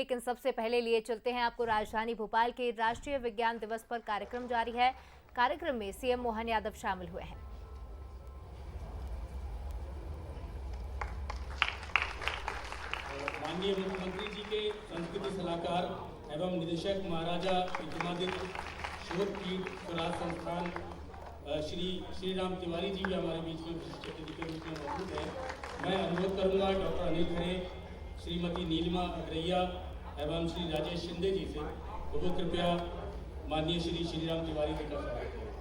लेकिन सबसे पहले लिए चलते हैं आपको राजधानी भोपाल के राष्ट्रीय विज्ञान दिवस पर कार्यक्रम जारी है। कार्यक्रम में सीएम मोहन यादव शामिल हुए हैं। माननीय मुख्यमंत्री जी के संस्कृति सलाहकार एवं निदेशक महाराजा विक्रमादित्य शोधपीठ स्वराज संस्थान श्री श्रीराम तिवारी जी भी हमारे बीच में विशिष्ट अतिथि के रूप में मौजूद है। मैं अनुरोध करूंगा डॉक्टर अनिल खरे, श्रीमती नीलिमा अग्रैया एवं श्री राजेश शिंदे जी से वो कृपया माननीय श्री श्रीराम तिवारी जी का स्वागत करें।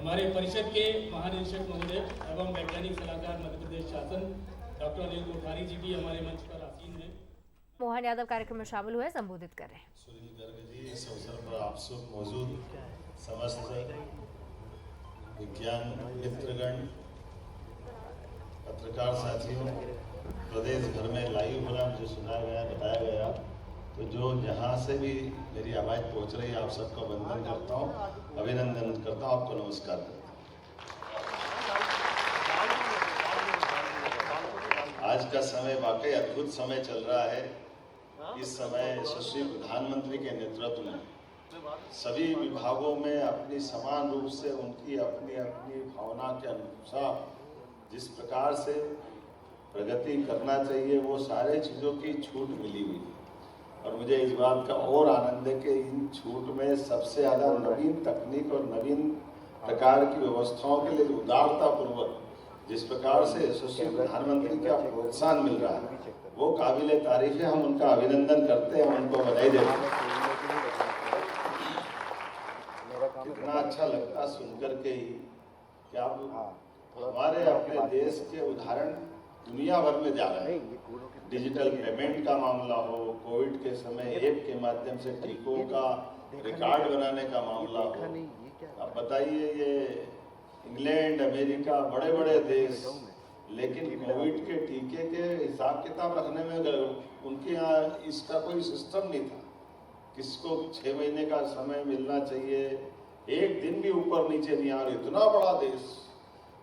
हमारे परिषद के महानिदेशक महोदय एवं वैज्ञानिक सलाहकार मध्य प्रदेश शासन डॉक्टर अनिल कोठारी जी भी हमारे मंच पर आसीन हैं। मोहन यादव कार्यक्रम में शामिल हुए, संबोधित कर रहे हैं। सुनील गर्ग जी, इस अवसर पर आप सब मौजूद समस्त विज्ञान मित्रगण, पत्रकार साथियों, प्रदेश भर में लाइव प्रोग्राम जो सुनाया गया, बताया गया, तो जो जहाँ से भी मेरी आवाज़ पहुँच रही है, आप सबका वंदन करता हूँ, अभिनंदन करता हूँ, आपको नमस्कार करता हूँ। आज का समय वाकई अद्भुत समय चल रहा है। इस समय यशस्वी प्रधानमंत्री के नेतृत्व में सभी विभागों में अपनी समान रूप से उनकी अपनी अपनी भावना के अनुसार जिस प्रकार से प्रगति करना चाहिए, वो सारे चीज़ों की छूट मिली हुई है। और मुझे इस बात का और आनंद है कि इन छूट में सबसे ज़्यादा नवीन तकनीक और नवीन प्रकार की व्यवस्थाओं के लिए उदारतापूर्वक जिस प्रकार से यशस्वी प्रधानमंत्री का प्रोत्साहन मिल रहा है, वो काबिले तारीफ है। हम उनका अभिनंदन करते हैं, उनको बधाई देते हैं। कितना अच्छा लगता सुनकर के ही कि आप हमारे अपने देश के उदाहरण दुनिया भर में जा रहे हैं। डिजिटल पेमेंट का मामला हो, कोविड के समय ऐप के माध्यम से टीकों का रिकॉर्ड बनाने का मामला हो, अब बताइए ये इंग्लैंड, अमेरिका, बड़े बड़े देश, लेकिन कोविड के टीके के हिसाब किताब रखने में उनके यहाँ इसका कोई सिस्टम नहीं था। किसको 6 महीने का समय मिलना चाहिए, एक दिन भी ऊपर नीचे नहीं आ रही। इतना बड़ा देश,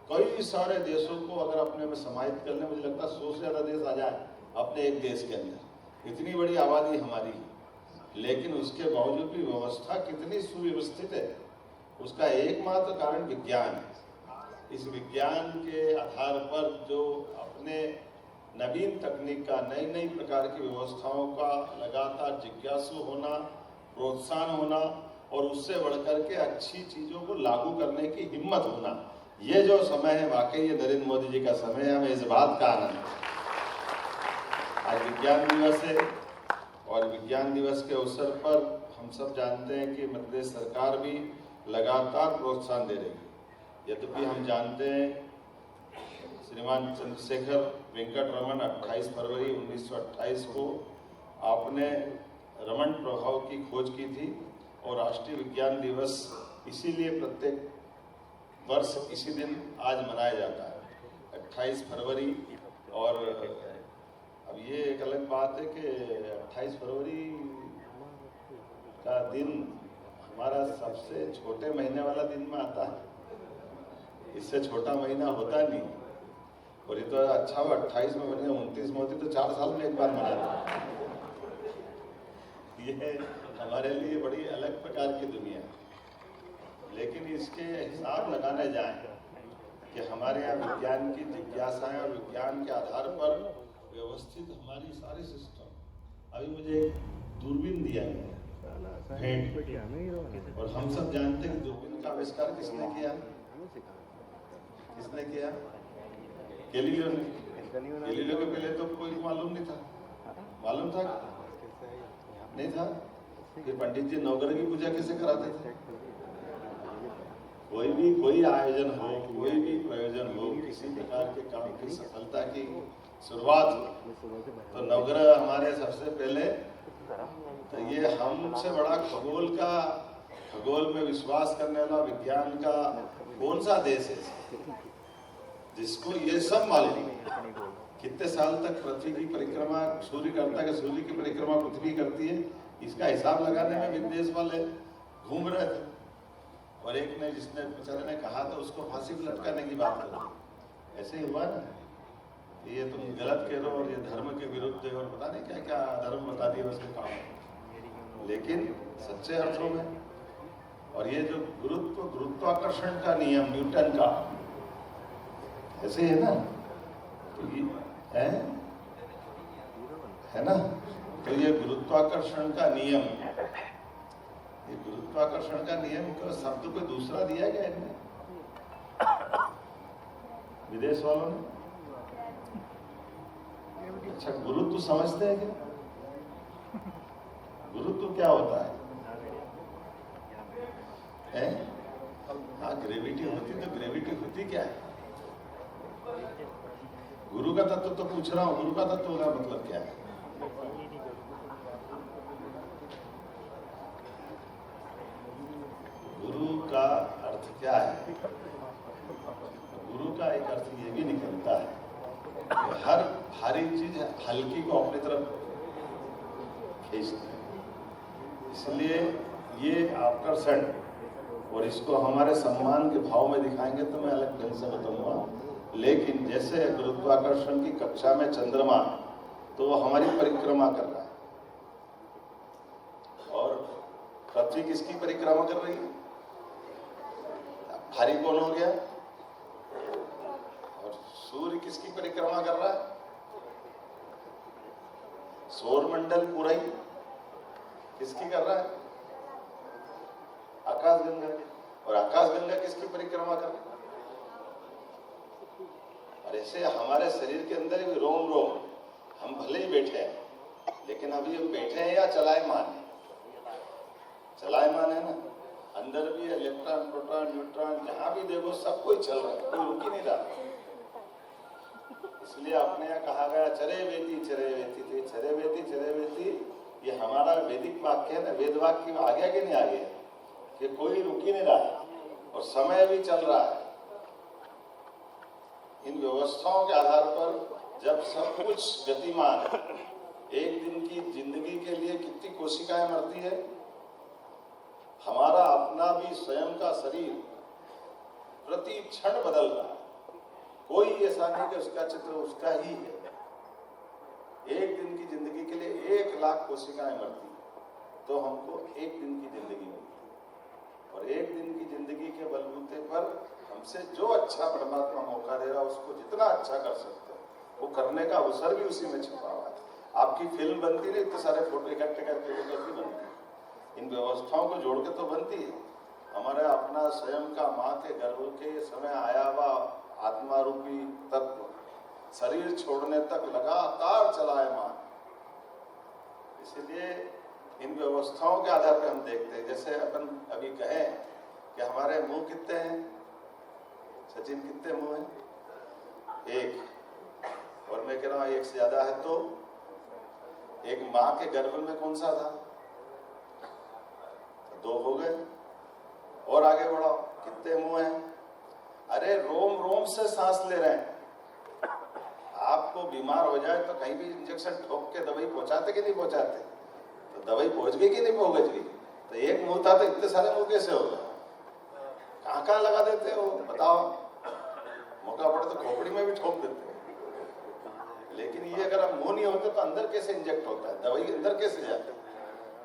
कई सारे देशों को अगर अपने में समाहित कर ले, मुझे लगता है 100 से ज़्यादा देश आ जाए अपने एक देश के अंदर। इतनी बड़ी आबादी हमारी, लेकिन उसके बावजूद भी व्यवस्था कितनी सुव्यवस्थित है, उसका एकमात्र कारण विज्ञान है। इस विज्ञान के आधार पर जो अपने नवीन तकनीक का, नई नई प्रकार की व्यवस्थाओं का लगातार जिज्ञासु होना, प्रोत्साहन होना और उससे बढ़कर के अच्छी चीज़ों को लागू करने की हिम्मत होना, ये जो समय है वाकई ये नरेंद्र मोदी जी का समय है। हमें इस बात का आनंद है। आज विज्ञान दिवस है और विज्ञान दिवस के अवसर पर हम सब जानते हैं कि मध्य प्रदेश सरकार भी लगातार प्रोत्साहन दे रही है। यद्यपि हम जानते हैं श्रीमान चंद्रशेखर वेंकट रमन 28 फरवरी 1928 को आपने रमन प्रभाव की खोज की थी और राष्ट्रीय विज्ञान दिवस इसीलिए प्रत्येक वर्ष इसी दिन आज मनाया जाता है, 28 फरवरी। और अब ये एक अलग बात है कि 28 फरवरी का दिन हमारा सबसे छोटे महीने वाला दिन में आता है। इससे छोटा महीना होता नहीं। और ये तो अच्छा हुआ 28 में बने, 29 में होती तो 4 साल में एक बार मनाते। ये हमारे लिए बड़ी अलग प्रकार की दुनिया है। लेकिन इसके हिसाब लगाने जाएं कि हमारे यहाँ विज्ञान की जिज्ञासाएं और विज्ञान के आधार पर व्यवस्थित हमारी सारी सिस्टम। अभी मुझे दूरबीन दिया गया भेंट, और हम सब जानते हैं कि दूरबीन का आविष्कार किसने किया? किसने किया? गैलीलियो ने। गैलीलियो के पहले तो कोई मालूम नहीं था। मालूम था? नहीं था। कि पंडित जी नवग्रह की पूजा कैसे कराते थे? कोई भी कोई आयोजन हो, कोई भी प्रयोजन हो, किसी प्रकार के काम की सफलता की शुरुआत तो नवग्रह हमारे सबसे पहले। तो ये हमसे बड़ा खगोल में विश्वास करने वाला विज्ञान का कौन सा देश है जिसको ये सब मालूम है? कितने साल तक पृथ्वी की परिक्रमा सूर्य करता है, सूर्य की परिक्रमा पृथ्वी करती है, इसका हिसाब लगाने में विदेश वाले घूम रहे थे। और एक ने जिसने बेचारे ने कहा तो उसको फांसी पर लटकाने की बात कर दी। ऐसे ही हुआ ना, ये तुम गलत कह रहे हो और ये धर्म के विरुद्ध है और पता नहीं क्या क्या धर्म बता दिया उसके काम, लेकिन सच्चे अर्थों में। और ये जो गुरुत्वाकर्षण का नियम न्यूटन का ऐसे ही है ना, तो ये है ना, तो ये गुरुत्वाकर्षण का नियम, ये गुरुत्वाकर्षण का नियम का शब्द कोई दूसरा दिया गया इनमें विदेश वालों ने। अच्छा, गुरुत्व समझते हैं क्या? गुरुत्व क्या होता है? हाँ, ग्रेविटी होती, तो ग्रेविटी होती क्या है? गुरु का तत्व तो पूछ रहा हूं, गुरु का तत्व का मतलब क्या है? गुरु का अर्थ क्या है? गुरु का एक अर्थ ये भी निकलता है कि हर भारी चीज हल्की को अपनी तरफ खींचती है। इसलिए ये आकर्षण, और इसको हमारे सम्मान के भाव में दिखाएंगे तो मैं अलग ढंग से बताऊंगा। लेकिन जैसे गुरुत्वाकर्षण की कक्षा में चंद्रमा, तो वो हमारी परिक्रमा कर रहा है, और पृथ्वी किसकी परिक्रमा कर रही है? भारी कौन हो गया? और सूर्य किसकी परिक्रमा कर रहा है? सौरमंडल पूरा ही किसकी कर रहा है? आकाशगंगा। और आकाशगंगा किसकी परिक्रमा कर रही है? और ऐसे हमारे शरीर के अंदर भी रोम रोम, हम भले ही बैठे हैं, लेकिन अभी हम बैठे हैं या चलायमान है? चलायमान है ना, अंदर भी इलेक्ट्रॉन, प्रोटॉन, न्यूट्रॉन, जहां भी देखो सब कोई चल रहा है, कोई रुक ही नहीं रहा। इसलिए अपने यहाँ कहा गया चरे वेती चरे वेती, तो चरे वेती चरे वेती ये हमारा वैदिक वाक्य है ना, वेद वाक्य आ गया कि नहीं आ गया, कि कोई रुक ही नहीं रहा है और समय भी चल रहा है। इन व्यवस्थाओं के आधार पर जब सब कुछ गतिमान है, एक दिन की जिंदगी के लिए कितनी कोशिकाएं मरती है, हमारा अपना भी स्वयं का शरीर प्रति क्षण बदल रहा है। कोई ऐसा नहीं कि उसका चित्र उसका ही है। एक दिन की जिंदगी के लिए 1 लाख कोशिकाएं मरती है, तो हमको एक दिन की जिंदगी मिलती है। और एक दिन की जिंदगी के बलबूते पर हमसे जो अच्छा परमात्मा मौका दे रहा है, उसको जितना अच्छा कर सकते हैं वो करने का अवसर भी उसी में छिपा हुआ है। आपकी फिल्म बनती नहीं, इतने सारे फोटो इकट्ठे करके कैसे बनती है? इन व्यवस्थाओं को जोड़ के तो बनती है। हमारे अपना स्वयं का माँ के गर्भ के समय आया हुआ आत्मा रूपी तत्व शरीर छोड़ने तक लगातार चलायमान। इसलिए इन व्यवस्थाओं के आधार पर हम देखते हैं, जैसे अपन अभी कहें कि हमारे मुंह कितने हैं, सचिन कितने मुंह हैं? 1। और मैं कह रहा हूं 1 से ज्यादा है तो एक माँ के गर्भ में कौन सा था? 2 हो गए। और आगे बढ़ाओ, कितने मुंह हैं? अरे रोम रोम से सांस ले रहे हैं। आपको बीमार हो जाए तो कहीं भी इंजेक्शन ठोक के दवाई पहुंचाते कि नहीं पहुंचाते? तो दवाई पहुंच गई कि नहीं पहुंच गई? तो एक मुंह था तो इतने सारे मुंह कैसे हो गए? कहाँ कहाँ लगा देते हो बताओ? मौका पड़े तो खोपड़ी में भी ठोक देते हो। लेकिन ये अगर हम मुंह नहीं होते तो अंदर कैसे इंजेक्ट होता है, दवाई अंदर कैसे जाती है?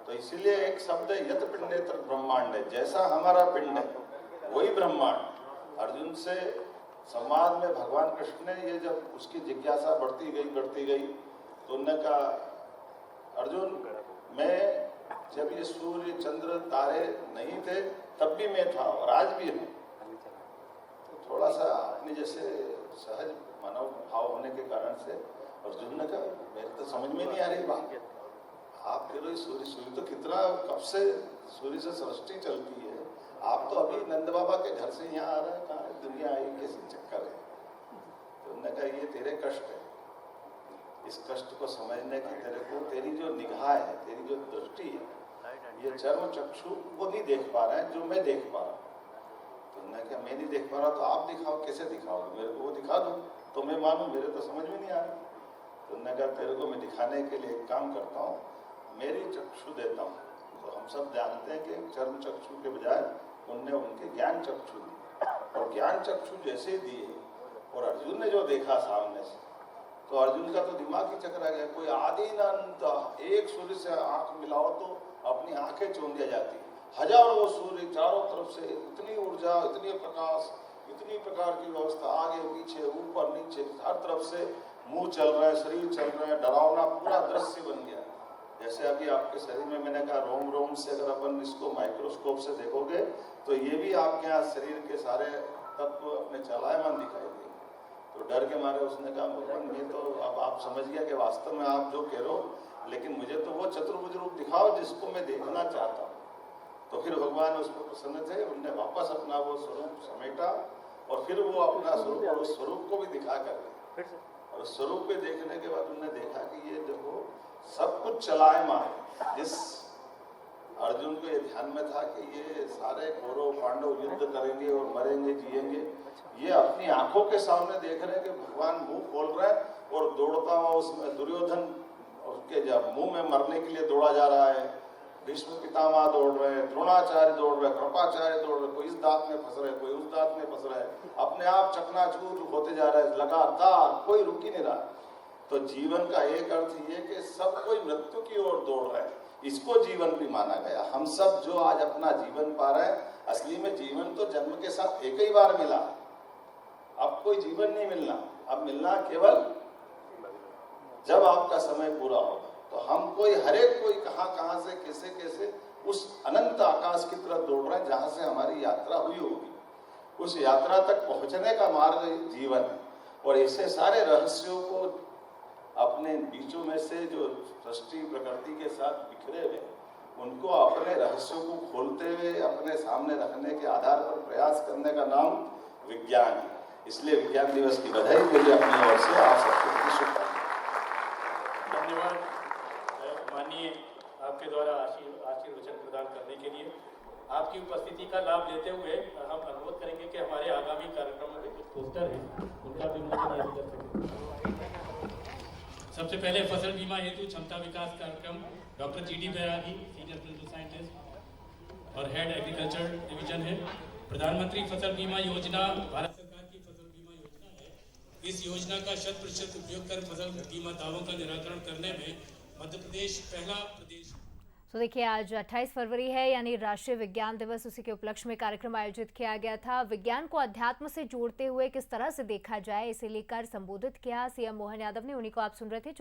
तो इसीलिए एक शब्द है यत पिंडेतर ब्रह्मांड है। जैसा हमारा पिंड है वही ब्रह्मांड। अर्जुन से संवाद में भगवान कृष्ण ने ये जब उसकी जिज्ञासा बढ़ती गई तो उन्होंने कहा, अर्जुन मैं जब ये सूर्य चंद्र तारे नहीं थे तब भी मैं था और आज भी हूँ। तो थोड़ा सा अपने जैसे सहज मानव भाव होने के कारण से अर्जुन ने कहा, मेरे तो समझ में नहीं आ रही बात। आप कह रहे सूर्य तो कितना कब से सूर्य से सृष्टि चलती है, आप तो अभी नंद बाबा के घर से यहाँ आ रहे हैं, कहाँ दुनिया आई, कैसे चक्कर है? तो उन्होंने कहा ये तेरे कष्ट है, इस कष्ट को समझने की तेरे को तेरी जो निगाह है, तेरी जो दृष्टि है, ये चर्म चक्षु वो नहीं देख पा रहे हैं जो मैं देख पा रहा हूँ। तो उन्होंने कहा मैं नहीं देख पा रहा तो आप दिखाओ, कैसे दिखाओगे? मेरे को वो दिखा दो तो मैं मानूं, मेरे तो समझ में नहीं आ रहा। तो उन्होंने कहा तेरे को मैं दिखाने के लिए एक काम करता हूँ, मेरी चक्षु देता हूँ। तो हम सब जानते हैं कि चर्म चक्षु के बजाय उनने उनके ज्ञान चक्षु दिए, और ज्ञान चक्षु जैसे दिए और अर्जुन ने जो देखा सामने से, तो अर्जुन का तो दिमाग ही चकरा गया। कोई आदि न अंत, एक सूर्य से आंख मिलाओ तो अपनी आंखें चौंधिया जाती, हजारों सूर्य चारों तरफ से, इतनी ऊर्जा, इतनी प्रकाश, इतनी प्रकार की व्यवस्था, आगे पीछे ऊपर नीचे हर तरफ से, मुंह चल रहा है, शरीर चल रहा है, डरावना पूरा दृश्य बन गया। जैसे अभी आपके शरीर में मैंने कहा रोम रोम से अगर अपन इसको माइक्रोस्कोप से देखोगे तो ये भी आपके यहाँ शरीर के सारे तत्व अपने चलायमान दिखाई देंगे। तो डर के मारे उसने कहा भगवान ये तो अब आप समझ गया कि वास्तव में आप जो कह रहे हो, लेकिन मुझे तो वो चतुर्भुज रूप दिखाओ जिसको मैं देखना चाहता हूँ। तो फिर भगवान उस पर प्रसन्न थे, उनने वापस अपना वो स्वरूप समेटा और फिर वो अपना स्वरूप और उस स्वरूप को भी दिखा कर, और उस स्वरूप को देखने के बाद उन्होंने देखा कि ये देखो सब कुछ चलायमान। जिस अर्जुन को ये ध्यान में था कि ये सारे कौरव पांडव युद्ध करेंगे और मरेंगे जिएंगे, ये अपनी आंखों के सामने देख रहे हैं कि भगवान मुंह खोल रहा है और दौड़ता हुआ उसमें दुर्योधन उसके जब मुंह में मरने के लिए दौड़ा जा रहा है, भीष्म पितामह दौड़ रहे हैं, द्रोणाचार्य दौड़ रहे हैं, कृपाचार्य दौड़ रहे हैं, कोई इस दांत में फंस रहा है, कोई उस दांत में फंस रहा है, अपने आप चकनाचूर होते जा रहा है, लगातार कोई रुक ही नहीं रहा। तो जीवन का एक अर्थ ये कि सब कोई मृत्यु की ओर दौड़ रहा है, इसको जीवन भी माना गया। हम सब जो आज अपना जीवन पा रहे हैं, असली में जीवन तो जन्म के साथ एक ही बार मिला, अब कोई जीवन नहीं मिलना, अब मिलना केवल जब आपका समय पूरा होगा। तो हम कोई हरेक कोई कहां से कैसे कैसे उस अनंत आकाश की तरफ दौड़ रहे हैं जहां से हमारी यात्रा हुई होगी। उस यात्रा तक पहुंचने का मार्ग जीवन है, और ऐसे सारे रहस्यों को अपने बीचों में से जो सृष्टि प्रकृति के साथ बिखरे हुए, उनको अपने रहस्यों को खोलते हुए अपने सामने रखने के आधार पर प्रयास करने का नाम विज्ञान है। इसलिए विज्ञान दिवस की बधाई मेरी अपनी ओर से आप सबको शुभकामनाएं। धन्यवाद माननीय, आपके द्वारा आशीर्वचन प्रदान करने के लिए। आपकी उपस्थिति का लाभ लेते हुए हम अनुरोध करेंगे कि हमारे आगामी कार्यक्रमों के कुछ पोस्टर हैं उनका भी विमोचन कर सकें। सबसे पहले फसल बीमा हेतु क्षमता विकास कार्यक्रम डॉक्टर जीडी बैरागी, सीनियर प्रिंसिपल साइंटिस्ट और हेड एग्रीकल्चर डिवीजन है। प्रधानमंत्री फसल बीमा योजना भारत सरकार की फसल बीमा योजना है। इस योजना का 100% उपयोग कर फसल बीमा दावों का निराकरण करने में मध्य प्रदेश पहला प्रदेश। तो देखिए आज 28 फरवरी है यानी राष्ट्रीय विज्ञान दिवस, उसी के उपलक्ष्य में कार्यक्रम आयोजित किया गया था। विज्ञान को अध्यात्म से जोड़ते हुए किस तरह से देखा जाए इसे लेकर संबोधित किया सीएम मोहन यादव ने, उन्हीं को आप सुन रहे थे।